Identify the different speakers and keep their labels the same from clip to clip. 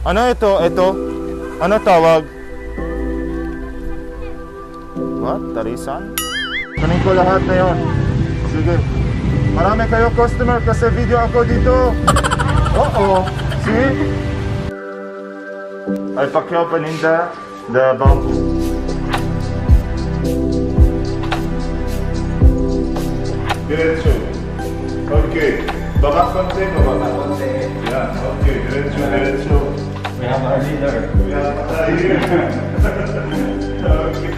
Speaker 1: Ano ito? Ito? Ano tawag? What? Tarisan? Kunin ko lahat na yun. Sige. Marami kayo customer kasi video ako dito. Oo. See? Ay pakyaw paninda the bamboo. Diretso. Okay. Baba konti, baba konti. Yeah, okay. Diretso, diretso.
Speaker 2: We have our leader.
Speaker 1: Okay.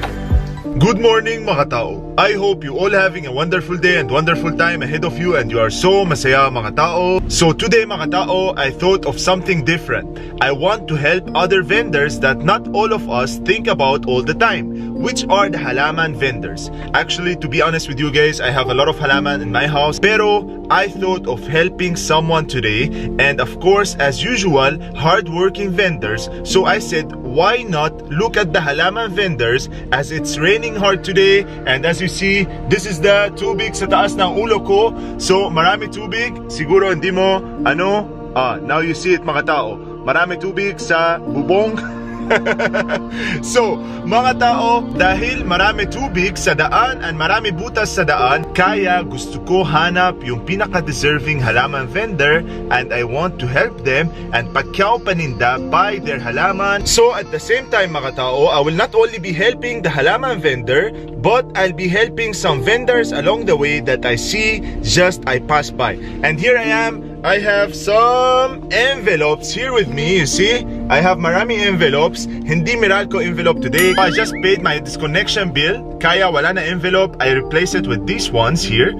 Speaker 1: Good morning mga tao. I hope you all having a wonderful day and wonderful time ahead of you and you are so masaya mga tao. So today mga tao, I thought of something different. I want to help other vendors that not all of us think about all the time, which are the halaman vendors. Actually, to be honest with you guys, I have a lot of halaman in my house, pero I thought of helping someone today, and of course, as usual, hardworking vendors. So I said, why not look at the halaman vendors as it's raining hard today, and as you see, this is the tubig sa taas ng ulo ko. So marami tubig, siguro hindi mo, now you see it mga tao. Marami tubig sa bubong. So, mga tao, dahil marami tubig sa daan and marami butas sa daan, kaya gusto ko hanap yung pinaka-deserving halaman vendor and I want to help them and pakyaw paninda buy their halaman. So, at the same time mga tao, I will not only be helping the halaman vendor, but I'll be helping some vendors along the way that I see just I pass by. And here I am. I have some envelopes here with me, you see? I have marami envelopes. Hindi Meralco envelope today. I just paid my disconnection bill. Kaya wala na envelope. I replace it with these ones here.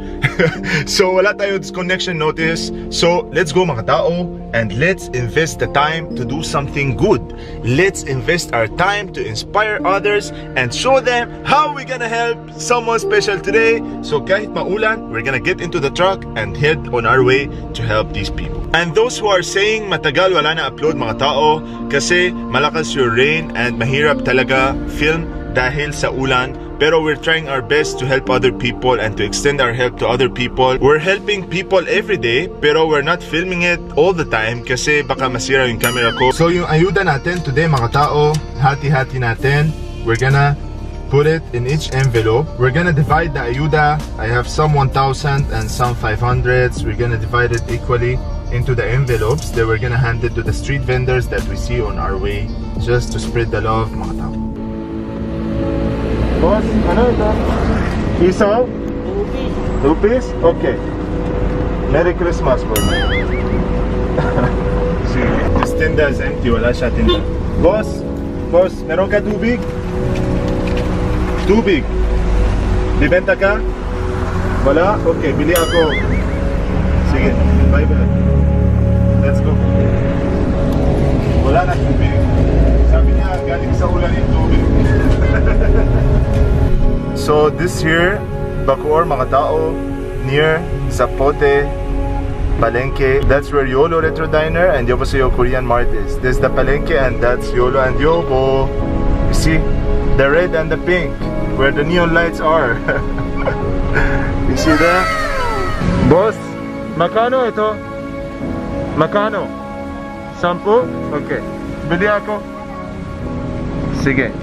Speaker 1: So wala tayo disconnection notice. So let's go mga tao and let's invest the time to do something good. Let's invest our time to inspire others and show them how we're gonna help someone special today. So kahit maulan, we're gonna get into the truck and head on our way to help these people. And those who are saying matagal wala na upload mga tao kasi malakas yung rain and mahirap talaga film dahil sa ulan, pero we're trying our best to help other people and to extend our help to other people. We're helping people every day, pero we're not filming it all the time kasi baka masira yung camera ko. So yung ayuda natin today mga tao, hati-hati natin. We're gonna put it in each envelope. We're gonna divide the ayuda. I have some 1,000 and some 500s. We're gonna divide it equally into the envelopes. Then we're gonna hand it to the street vendors that we see on our way, just to spread the love mga tao. Boss, ano ito? Isaw? 2 piece? Okay. Merry Christmas, boy. See, this tinda is empty. Wala siya tinda. Boss, meron ka tubig? Tubig. Bibenta ka? Wala? Okay, bili ako. Sige, bye-bye. Let's go. Wala na tubig. Sabi niya, galing sa ulan yung tubig. So this here, Bacoor mga tao, near Zapote, Palengke. That's where Yolo Retro Diner and Yobo Sayo Korean Mart is. This is the Palengke and that's Yolo and Yobo. You see, the red and the pink, where the neon lights are. You see that? Boss, makano ito? Makano? 10? Okay. Bili ako. Sige.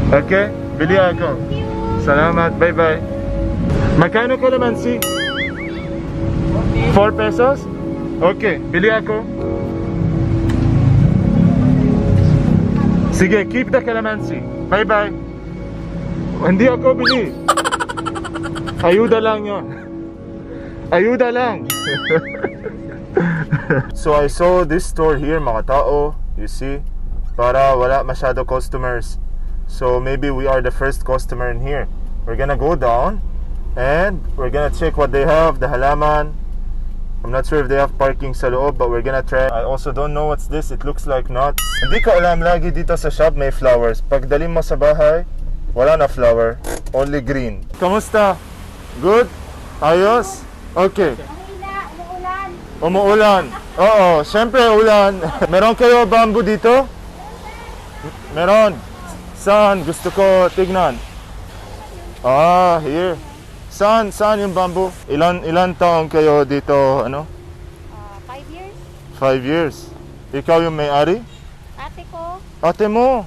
Speaker 1: Okay, bili ako. Salamat, bye-bye. Magkano kalamansi? 4 pesos? Okay, bili ako. Sige, keep the calamansi. Bye-bye. Hindi ako bili. Ayuda lang yun. Ayuda lang. So I saw this store here mga tao. You see? Para wala masyado customers. So maybe we are the first customer in here. We're gonna go down and we're gonna check what they have, the halaman. I'm not sure if they have parking sa loob, but we're gonna try. I also don't know what's this. It looks like nuts. Hindi ko alam, lagi dito sa shop may flowers. Pagdalim mo sa bahay, wala na flower, only green. Kamusta? Good? Ayos? Okay. Umuulan. Oo, syempre ulan. Meron kayo bamboo dito? Meron. Saan? Gusto ko tignan. Ah, here. Saan yung bamboo? Ilan taong kayo dito, ano?
Speaker 3: 5 years.
Speaker 1: 5 years. Ikaw yung may-ari?
Speaker 2: Ate ko.
Speaker 1: Ate mo?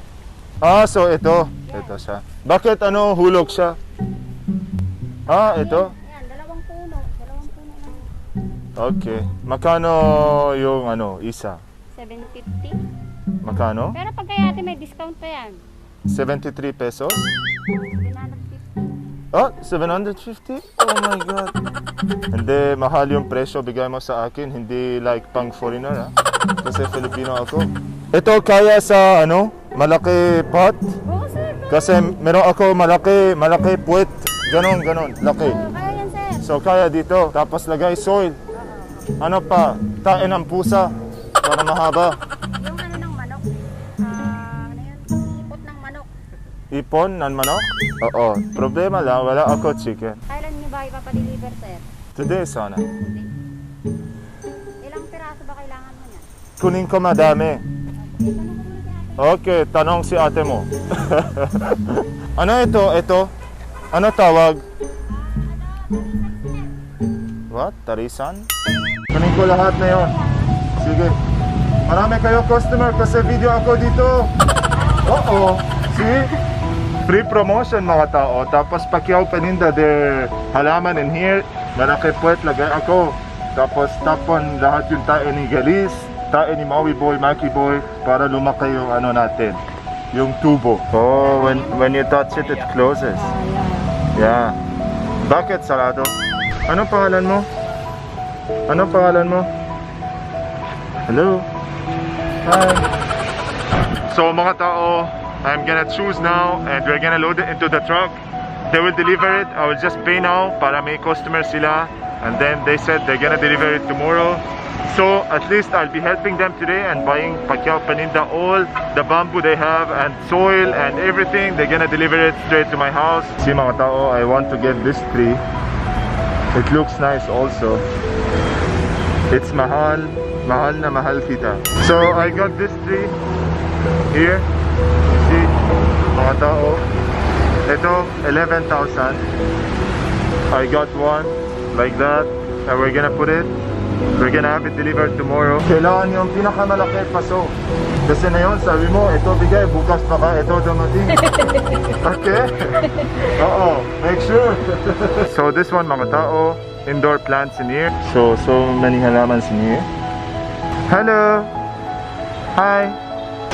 Speaker 1: Ah, so ito. Ito siya. Bakit ano hulog siya? Ah, ito.
Speaker 2: Ayan, dalawang puno. Dalawang puno lang.
Speaker 1: Okay. Makano yung ano, isa?
Speaker 2: 750.
Speaker 1: Makano?
Speaker 2: Pero pag kaya ate may discount pa yan.
Speaker 1: 73 pesos?
Speaker 2: 750.
Speaker 1: Ah, 750? Oh my God. Hindi, mahal yung presyo bigay mo sa akin. Hindi like pang foreigner, ha? Kasi Filipino ako. Ito kaya sa ano, malaki pot?
Speaker 2: Oo, sir.
Speaker 1: Kasi meron ako malaki puwet. Ganon, laki.
Speaker 2: Oo, kaya yan, sir.
Speaker 1: So kaya dito, tapos lagay soil. Ano pa? Tain ng pusa para mahaba.
Speaker 2: Yung ano ng manok. Ano yun? Ipot ng manok.
Speaker 1: Ipon ng manok? Oo. Problema lang, wala ako chicken.
Speaker 2: Kailan niyo ba ipapadeliver, sir?
Speaker 1: Today sana.
Speaker 2: Ilang piraso ba kailangan mo niyan?
Speaker 1: Kunin ko madami. Okay, tanong si ate mo. Ano ito? Ito? Ano tawag? What? Tarisan? Kunin ko lahat na yon. Sige. Marami kayo customer kasi video ako dito. Oo. See? Free promotion mga tao. Tapos Pacquiao Paninda, their halaman in here. Malaki puwet lagay ako. Tapos tapon lahat yung tae ni Galis, tae ni Maui Boy, Maki Boy para lumaki yung ano natin. Yung tubo. Oh, when you touch it, it closes. Yeah. Bakit sarado? Anong pangalan mo? Anong pangalan mo? Hello? Hi. So mga tao, I'm gonna choose now and we're gonna load it into the truck. They will deliver it. I will just pay now para may customer sila. And then they said they're gonna deliver it tomorrow. So at least I'll be helping them today and buying Pacquiao Paninda, all the bamboo they have and soil and everything. They're gonna deliver it straight to my house. See mga tao, I want to get this tree. It looks nice also. It's mahal na mahal kita. So I got this tree here. See mga tao, ito 11,000. I got one like that and we're gonna put it. We're gonna have it delivered tomorrow. Kailangan yung pinakamalaki paso. Kasi na yun, sabi mo, ito bigay, bukas pa ka, ito dumating. Okay? Oo, make sure. So this one mga tao, indoor plants in here. So many halamans in here. Hello! Hi!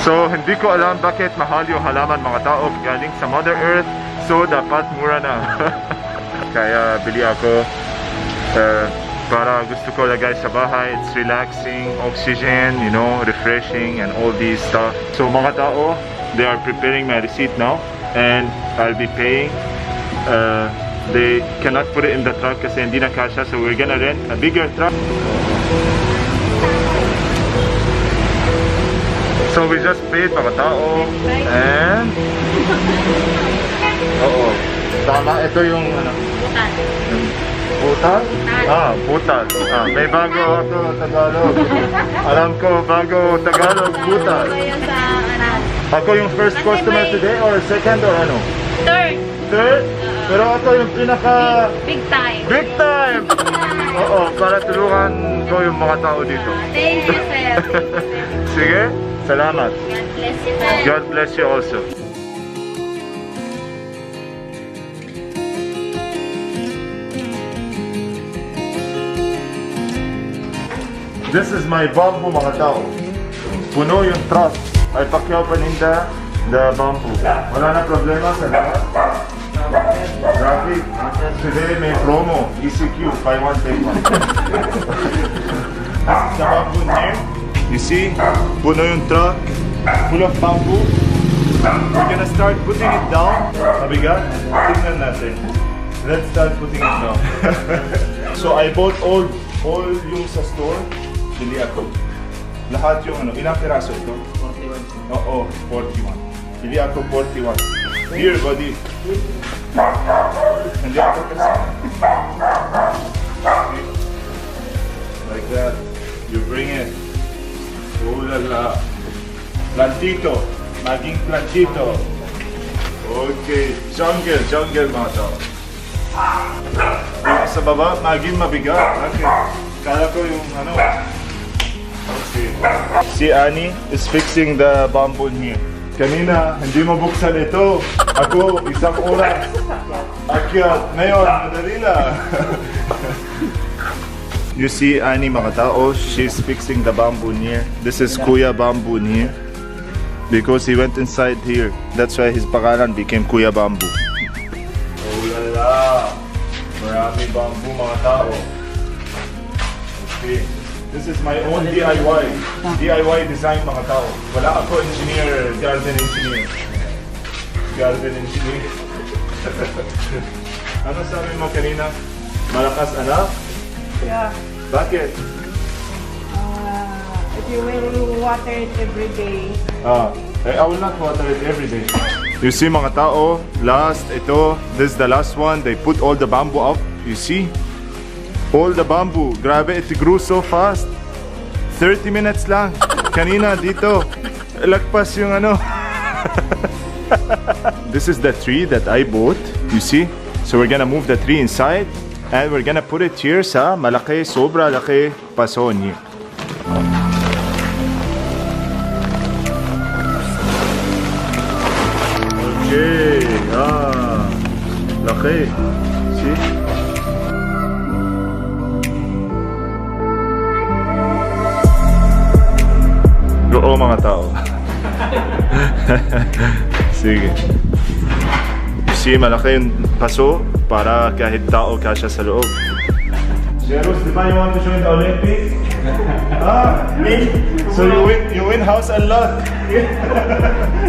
Speaker 1: So hindi ko alam bakit mahal yung halaman mga tao galing sa Mother Earth. So dapat mura na. Kaya bili ako. Para gusto ko lagay sa bahay. It's relaxing, oxygen, you know, refreshing and all these stuff. So mga tao, they are preparing my receipt now and I'll be paying. They cannot put it in the truck kasi hindi na kasha, so we're gonna rent a bigger truck. So we just paid mga tao and oo, tama, ito yung ano, butal? Butal. May bago ako Tagalog. Alam ko bago Tagalog, butal. Ako yung first customer today or second or ano? Third? Pero ako yung pinaka...
Speaker 2: Big time.
Speaker 1: Big time! Oo, para tulungan ko yung mga tao dito.
Speaker 2: Thank you, sir.
Speaker 1: Sige, salamat.
Speaker 2: God bless you, sir.
Speaker 1: God bless you also. This is my bamboo mga tao. Puno yung truck. Ay Pacquiao Paninda, the bamboo. Wala na problema sa lahat. Traffic. Today may promo. ECQ, buy one, take one. The bamboo in here. You see? Puno yung truck. Full of bamboo. We're gonna start putting it down. Mabigat? Tingnan natin. Let's start putting it down. So I bought all yung sa store. Bili ako. Lahat yung ano, ilang piraso ito? 41. Oo, 41. Bili ako 41. Here, buddy. Hindi ako kasi. Like that. You bring it. Oh la la. Plantito. Maging plantito. Okay. Jungle mga tao. Sa baba, maging mabigat. Okay. Kala ko yung ano. Okay. Si Annie is fixing the bamboo here. Kanina, hindi mabuksan ito. Ako, isang oras. Akyat, ngayon, madali lang. You see Annie mga tao, she's fixing the bamboo here. This is Kuya Bamboo here. Because he went inside here. That's why his pangalan became Kuya Bamboo. Oh la la! Marami bamboo mga tao. Okay. This is my own DIY. DIY design mga tao. Wala ako engineer, garden engineer. Garden engineer. Ano sabi mo kanina? Malakas anak?
Speaker 2: Yeah.
Speaker 1: Bakit?
Speaker 2: If you will water it every day.
Speaker 1: I will not water it every day. You see mga tao, this is the last one. They put all the bamboo up. You see? All the bamboo. Grabe, it grew so fast. 30 minutes lang. Kanina dito. Lagpas yung ano. This is the tree that I bought. You see? So we're gonna move the tree inside. And we're gonna put it here sa malaki, sobra laki paso niya. Okay. Laki. See? Oo mga tao. Sige. See, malaki yung paso para kahit tao kasya sa loob. Jeros, di ba you want to join the Olympics? Me? So you win house and lot.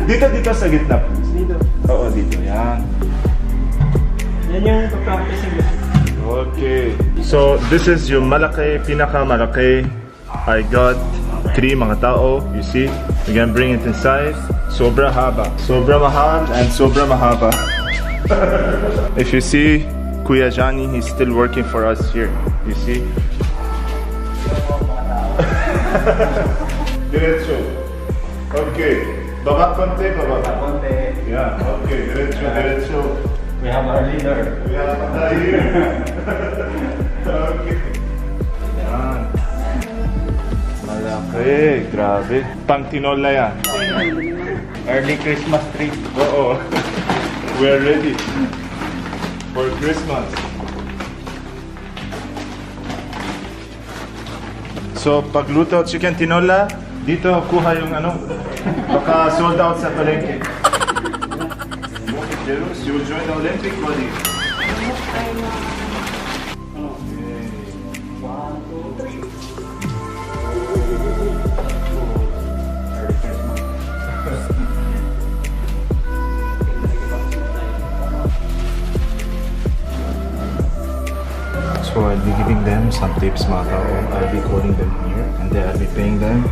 Speaker 1: Dito sa gitna.
Speaker 3: Dito.
Speaker 1: Oo, dito. Yan.
Speaker 3: Yan yung practicing.
Speaker 1: Okay. So this is yung pinakamalaki. I got 3 mga tao. You see? We're gonna bring it inside. Sobra haba. Sobra mahal and sobra mahaba. If you see Kuya Johnny, he's still working for us here. You see? Diretso. Okay. Baba konti, baba.
Speaker 3: Konti.
Speaker 1: Yeah, okay. Diretso.
Speaker 3: We have our leader.
Speaker 1: We have a here. Okay. Yan. Malaki. Grabe. Pang tinola yan.
Speaker 3: Early Christmas tree.
Speaker 1: Oo. We are ready for Christmas. So, pagluto chicken tinola, dito kuha yung ano, baka sold out sa palengke. Jeros, you will join the Olympic body. So I'll be giving them some tips mga tao. I'll be calling them here and then I'll be paying them